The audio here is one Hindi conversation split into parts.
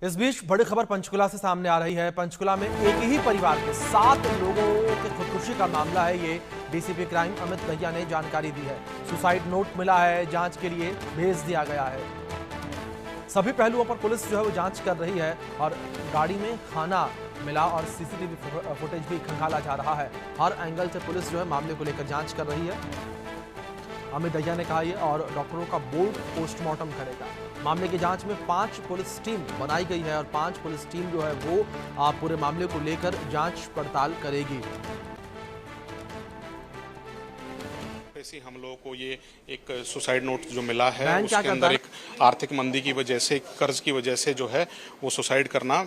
इस बीच बड़ी खबर पंचकुला से सामने आ रही है। पंचकुला में एक ही परिवार के 7 लोगों की खुदकुशी का मामला है। ये डीसीपी क्राइम अमित दहिया ने जानकारी दी है। सुसाइड नोट मिला है, जांच के लिए भेज दिया गया है। सभी पहलुओं पर पुलिस जो है वो जांच कर रही है और गाड़ी में खाना मिला और सीसीटीवी फुटेज भी खंगाला जा रहा है। हर एंगल से पुलिस जो है मामले को लेकर जांच कर रही है। अमित दहिया ने कहा यह और डॉक्टरों का बोर्ड पोस्टमार्टम करेगा। मामले की जांच में 5 पुलिस टीम बनाई गई है और 5 पुलिस टीम जो है वो पूरे मामले को लेकर जांच पड़ताल करेगी। हम लोगों को ये एक सुसाइड नोट जो मिला है उसके अंदर एक आर्थिक मंदी की वजह से, कर्ज की वजह से जो है वो सुसाइड करना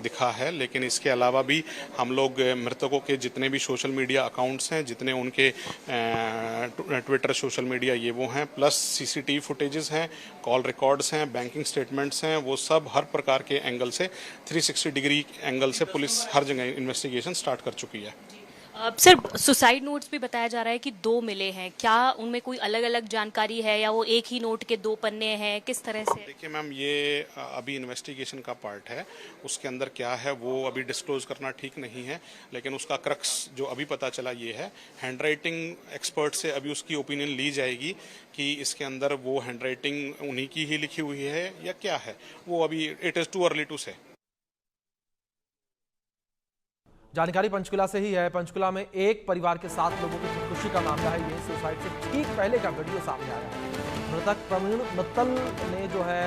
दिखा है। लेकिन इसके अलावा भी हम लोग मृतकों के जितने भी सोशल मीडिया अकाउंट्स हैं, जितने उनके ट्विटर सोशल मीडिया ये वो हैं, प्लस सीसीटीवी फुटेजेस हैं, कॉल रिकॉर्ड्स हैं, बैंकिंग स्टेटमेंट्स हैं, वो सब हर प्रकार के एंगल से 360 डिग्री एंगल से पुलिस हर जगह इन्वेस्टिगेशन स्टार्ट कर चुकी है। सर, सुसाइड नोट्स भी बताया जा रहा है कि 2 मिले हैं, क्या उनमें कोई अलग अलग जानकारी है या वो एक ही नोट के 2 पन्ने हैं, किस तरह से? देखिए मैम, ये अभी इन्वेस्टिगेशन का पार्ट है, उसके अंदर क्या है वो अभी डिस्क्लोज करना ठीक नहीं है। लेकिन उसका क्रक्स जो अभी पता चला ये है, हैंडराइटिंग एक्सपर्ट से अभी उसकी ओपिनियन ली जाएगी कि इसके अंदर वो हैंडराइटिंग उन्हीं की ही लिखी हुई है या क्या है, वो अभी it is too early to say. जानकारी पंचकुला से ही है। पंचकुला में एक परिवार के 7 लोगों की खुदकुशी का मामला है। ये सुसाइड से ठीक पहले का वीडियो सामने आया है। मृतक प्रवीण मित्तल ने जो है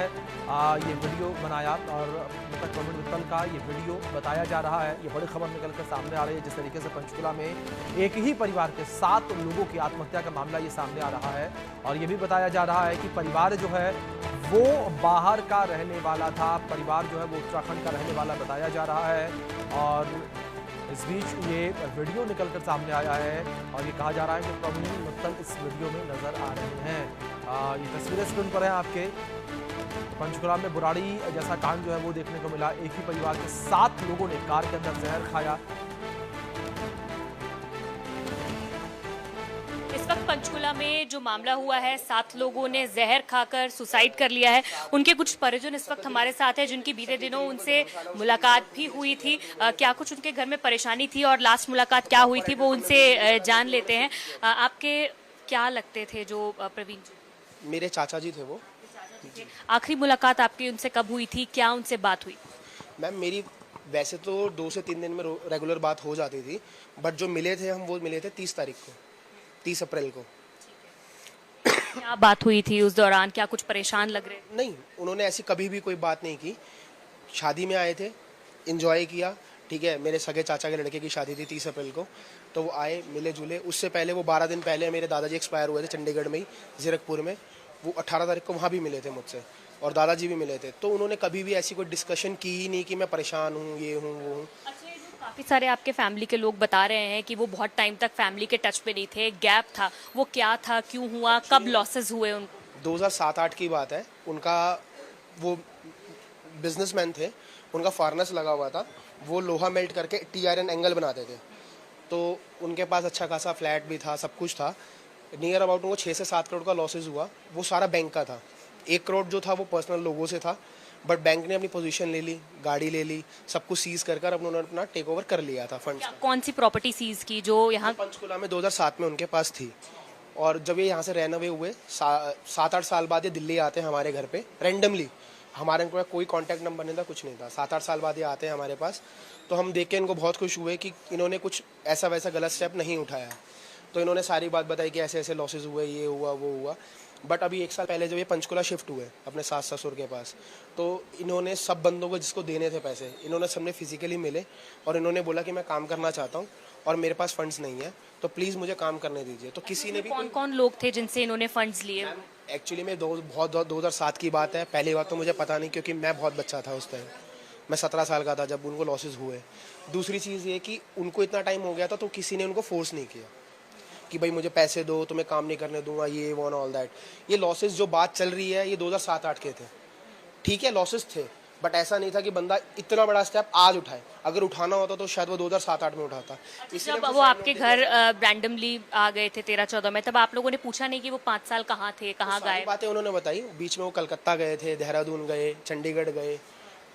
ये वीडियो बनाया और मृतक प्रवीण मित्तल का ये वीडियो बताया जा रहा है। ये बड़ी खबर निकलकर सामने आ रही है। जिस तरीके से पंचकुला में एक ही परिवार के 7 लोगों की आत्महत्या का मामला ये सामने आ रहा है और ये भी बताया जा रहा है कि परिवार जो है वो बाहर का रहने वाला था। परिवार जो है वो उत्तराखंड का रहने वाला बताया जा रहा है और इस बीच ये वीडियो निकलकर सामने आया है और ये कहा जा रहा है कि प्रवीण मित्तल इस वीडियो में नजर आ रहे हैं। ये तस्वीरें स्क्रीन पर हैं आपके। पंचकुला में बुराड़ी जैसा कांड जो है वो देखने को मिला। एक ही परिवार के 7 लोगों ने कार के अंदर जहर खाया। इस वक्त पंचकुला में जो मामला हुआ है, 7 लोगों ने जहर खाकर सुसाइड कर लिया है। उनके कुछ परिजन इस वक्त हमारे साथ हैं जिनकी बीते दिनों उनसे मुलाकात भी हुई थी। क्या कुछ उनके घर में परेशानी थी और लास्ट मुलाकात क्या हुई थी वो उनसे जान लेते हैं। आपके क्या लगते थे जो प्रवीण जी? मेरे चाचा जी थे वो। आखिरी मुलाकात आपकी उनसे कब हुई थी, क्या उनसे बात हुई? मैम, मेरी वैसे तो 2 से 3 दिन में रेगुलर बात हो जाती थी, बट जो मिले थे हम वो मिले थे 30 तारीख को, 30 अप्रैल को। क्या बात हुई थी उस दौरान? क्या कुछ परेशान लग रहे थे? नहीं, उन्होंने ऐसी कभी भी कोई बात नहीं की। शादी में आए थे, एंजॉय किया, ठीक है। मेरे सगे चाचा के लड़के की शादी थी 30 अप्रैल को, तो वो आए, मिले जुले। उससे पहले वो 12 दिन पहले मेरे दादाजी एक्सपायर हुए थे चंडीगढ़ में ही, जीरकपुर में। वो 18 तारीख को वहाँ भी मिले थे मुझसे और दादाजी भी मिले थे। तो उन्होंने कभी भी ऐसी कोई डिस्कशन की ही नहीं कि मैं परेशान हूँ, ये हूँ, वो हूँ। काफ़ी सारे आपके फैमिली के लोग बता रहे हैं कि वो बहुत टाइम तक फैमिली के टच पे नहीं थे, गैप था। वो क्या था, क्यों हुआ, कब लॉसेस हुए उनको? 2007-8 की बात है। उनका वो बिजनेसमैन थे, उनका फार्नेस लगा हुआ था। वो लोहा मेल्ट करके टीआरएन एंगल बनाते थे। तो उनके पास अच्छा खासा फ्लैट भी था, सब कुछ था। नियर अबाउट उनको 6 से 7 करोड़ का लॉसेस हुआ। वो सारा बैंक का था। 1 करोड़ जो था वो पर्सनल लोगों से था, बट बैंक ने अपनी पोजीशन ले ली, गाड़ी ले ली, सब कुछ सीज कर उन्होंने अपना टेक ओवर कर लिया था फंड्स। कौन सी प्रॉपर्टी सीज की जो यहाँ पंचकुला में 2007 में उनके पास थी। और जब ये यहाँ से रेनोवे हुए 7-8 साल बाद ये दिल्ली आते हैं हमारे घर पे रैंडमली। हमारे इनको कोई कांटेक्ट नंबर नहीं था, कुछ नहीं था। 7-8 साल बाद ये आते हैं हमारे पास। तो हम देख के इनको बहुत खुश हुए कि इन्होंने कुछ ऐसा वैसा गलत स्टेप नहीं उठाया। तो इन्होंने सारी बात बताई कि ऐसे ऐसे लॉसेस हुए, ये हुआ, वो हुआ। बट अभी 1 साल पहले जब ये पंचकुला शिफ्ट हुए अपने सास ससुर के पास, तो इन्होंने सब बंदों को जिसको देने थे पैसे, इन्होंने सबने फिजिकली मिले और इन्होंने बोला कि मैं काम करना चाहता हूँ और मेरे पास फंड्स नहीं है, तो प्लीज़ मुझे काम करने दीजिए। तो किसी ने भी कौन कौन लोग थे जिनसे इन्होंने फंड्स लिए? एक्चुअली में 2007 की बात है। पहली बात तो मुझे पता नहीं, क्योंकि मैं बहुत बच्चा था उस टाइम। मैं 17 साल का था जब उनको लॉसेस हुए। दूसरी चीज़ ये कि उनको इतना टाइम हो गया था, तो किसी ने उनको फोर्स नहीं किया कि भाई मुझे पैसे दो, तो मैं काम नहीं करने दूंगा, ये वो ऑल दैट। ये लॉसेस जो बात चल रही है ये 2007-8 के थे। ठीक है, लॉसेस थे, बट ऐसा नहीं था कि बंदा इतना बड़ा स्टेप आज उठाए। अगर उठाना होता तो शायद वो 2007-8 में उठाता। जब वो आपके घर रैंडमली आ गए थे 13-14 में, तब आप लोगों ने पूछा नहीं कि वो 5 साल कहाँ थे, कहाँ गए? बातें उन्होंने बताई। बीच में वो कलकत्ता गए थे, देहरादून गए, चंडीगढ़ गए,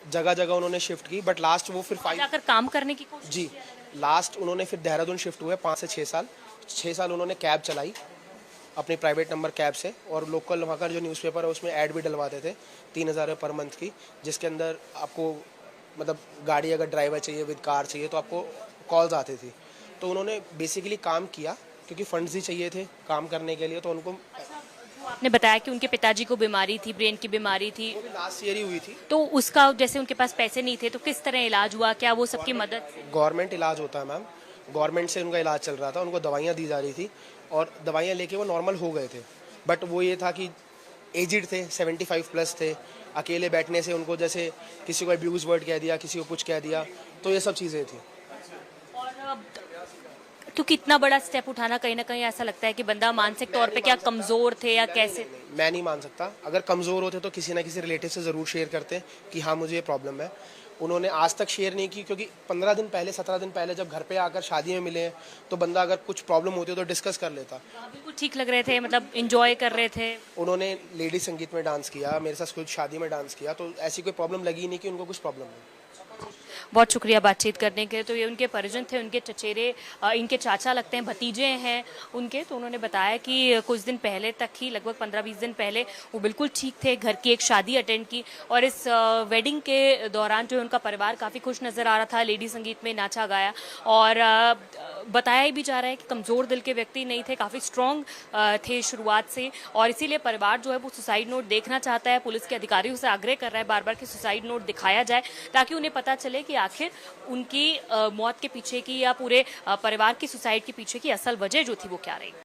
जगह जगह उन्होंने शिफ्ट की, बट लास्ट वो फिर जाकर काम करने की कोशिश जी लास्ट उन्होंने फिर देहरादून शिफ्ट हुए 5 से 6 साल उन्होंने कैब चलाई अपनी प्राइवेट नंबर कैब से, और लोकल वहाँ का जो न्यूज़पेपर है उसमें ऐड भी डलवाते थे 3,000 पर मंथ की, जिसके अंदर आपको मतलब गाड़ी अगर ड्राइवर चाहिए विद कार चाहिए तो आपको कॉल्स आती थी। तो उन्होंने बेसिकली काम किया क्योंकि फंड्स ही चाहिए थे काम करने के लिए, तो उनको आपने बताया कि उनके पिताजी को बीमारी थी, ब्रेन की बीमारी थी, वो भी लास्ट ईयर ही हुई थी। तो उसका जैसे उनके पास पैसे नहीं थे तो किस तरह इलाज हुआ, क्या वो सबकी मदद? गवर्नमेंट इलाज होता है मैम, गवर्नमेंट से उनका इलाज चल रहा था, उनको दवाइयाँ दी जा रही थी और दवाइयाँ लेके वो नॉर्मल हो गए थे। बट वो ये था कि एजिड थे, 75 प्लस थे, अकेले बैठने से उनको जैसे किसी को अब्यूज़ वर्ड कह दिया, किसी को कुछ कह दिया, तो ये सब चीज़ें थी। और क्योंकि इतना बड़ा स्टेप उठाना कहीं ना कहीं ऐसा लगता है कि बंदा मानसिक तौर पे क्या कमजोर थे या कैसे? मैं नहीं मान सकता, अगर कमज़ोर होते तो किसी ना किसी रिलेटिव से ज़रूर शेयर करते कि हाँ मुझे ये प्रॉब्लम है। उन्होंने आज तक शेयर नहीं की क्योंकि 15 दिन पहले 17 दिन पहले जब घर पे आकर शादी में मिले हैं तो बंदा अगर कुछ प्रॉब्लम होती है तो डिस्कस कर लेता। बिल्कुल ठीक लग रहे थे, मतलब इंजॉय कर रहे थे। उन्होंने लेडी संगीत में डांस किया, मेरे साथ खुद शादी में डांस किया, तो ऐसी कोई प्रॉब्लम लगी ही नहीं कि उनको कुछ प्रॉब्लम है। बहुत शुक्रिया बातचीत करने के लिए। तो ये उनके परिजन थे, उनके चचेरे इनके चाचा लगते हैं, भतीजे हैं उनके। तो उन्होंने बताया कि कुछ दिन पहले तक ही, लगभग 15-20 दिन पहले वो बिल्कुल ठीक थे, घर की एक शादी अटेंड की और इस वेडिंग के दौरान जो है उनका परिवार काफ़ी खुश नज़र आ रहा था, लेडी संगीत में नाचा गाया और बताया भी जा रहा है कि कमज़ोर दिल के व्यक्ति नहीं थे, काफ़ी स्ट्रॉन्ग थे शुरुआत से और इसीलिए परिवार जो है वो सुसाइड नोट देखना चाहता है। पुलिस के अधिकारियों से आग्रह कर रहा है बार बार कि सुसाइड नोट दिखाया जाए ताकि उन्हें पता चले कि आखिर उनकी मौत के पीछे की या पूरे परिवार की सुसाइड के पीछे की असल वजह जो थी वो क्या रही।